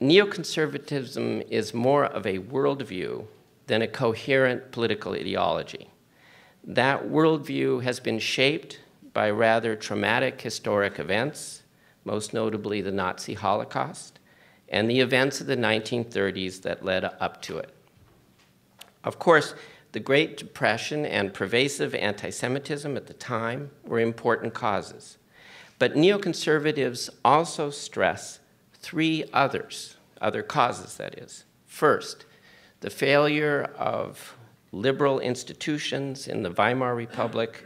Neoconservatism is more of a worldview than a coherent political ideology. That worldview has been shaped by rather traumatic historic events, most notably the Nazi Holocaust, and the events of the 1930s that led up to it. Of course, the Great Depression and pervasive anti-Semitism at the time were important causes. But neoconservatives also stress three other causes, that is. First, the failure of liberal institutions in the Weimar Republic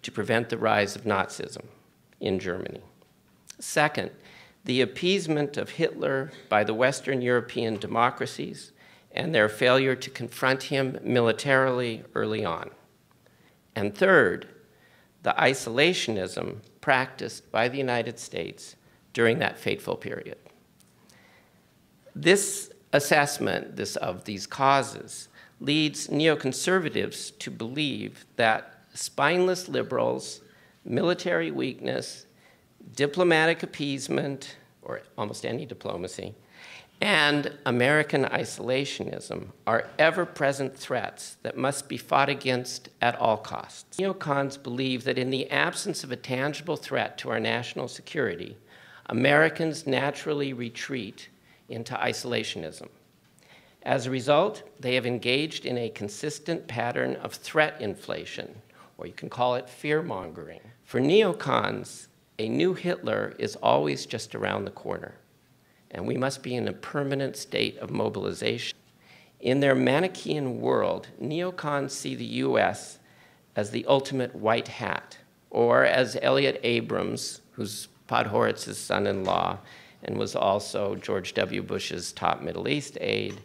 to prevent the rise of Nazism in Germany. Second, the appeasement of Hitler by the Western European democracies and their failure to confront him militarily early on. And third, the isolationism practiced by the United States during that fateful period. This assessment of these causes leads neoconservatives to believe that spineless liberals, military weakness, diplomatic appeasement, or almost any diplomacy, and American isolationism are ever-present threats that must be fought against at all costs. Neocons believe that in the absence of a tangible threat to our national security, Americans naturally retreat into isolationism. As a result, they have engaged in a consistent pattern of threat inflation, or you can call it fear-mongering. For neocons, a new Hitler is always just around the corner, and we must be in a permanent state of mobilization. In their Manichaean world, neocons see the US as the ultimate white hat, or as Elliott Abrams, who's Podhoritz's son-in-law and was also George W. Bush's top Middle East aide,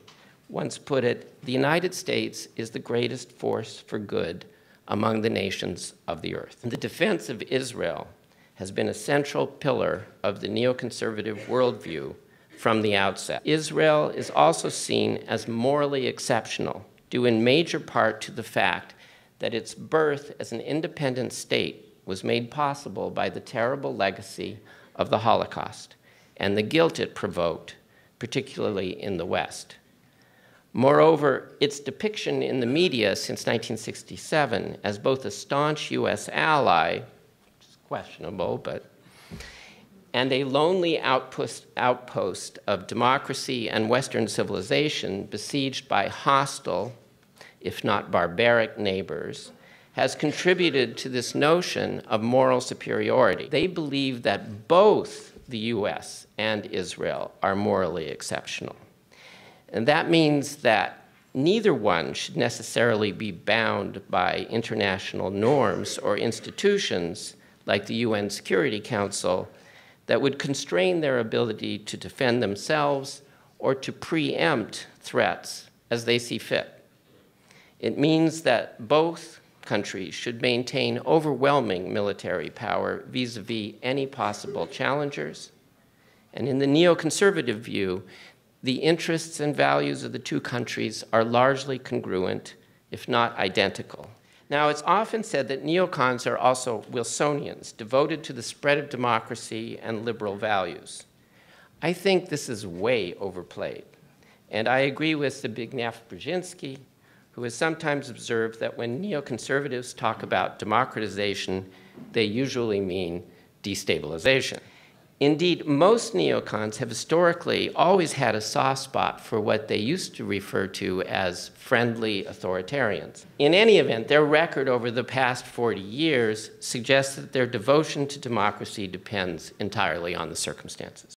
once put it, the United States is the greatest force for good among the nations of the earth. The defense of Israel has been a central pillar of the neoconservative worldview from the outset. Israel is also seen as morally exceptional, due in major part to the fact that its birth as an independent state was made possible by the terrible legacy of the Holocaust and the guilt it provoked, particularly in the West. Moreover, its depiction in the media since 1967 as both a staunch US ally, which is questionable, and a lonely outpost of democracy and Western civilization besieged by hostile, if not barbaric, neighbors, has contributed to this notion of moral superiority. They believe that both the US and Israel are morally exceptional. And that means that neither one should necessarily be bound by international norms or institutions like the UN Security Council that would constrain their ability to defend themselves or to preempt threats as they see fit. It means that both countries should maintain overwhelming military power vis-a-vis any possible challengers. And in the neoconservative view, the interests and values of the two countries are largely congruent, if not identical. Now, it's often said that neocons are also Wilsonians, devoted to the spread of democracy and liberal values. I think this is way overplayed. And I agree with Zbigniew Brzezinski, who has sometimes observed that when neoconservatives talk about democratization, they usually mean destabilization. Indeed, most neocons have historically always had a soft spot for what they used to refer to as friendly authoritarians. In any event, their record over the past 40 years suggests that their devotion to democracy depends entirely on the circumstances.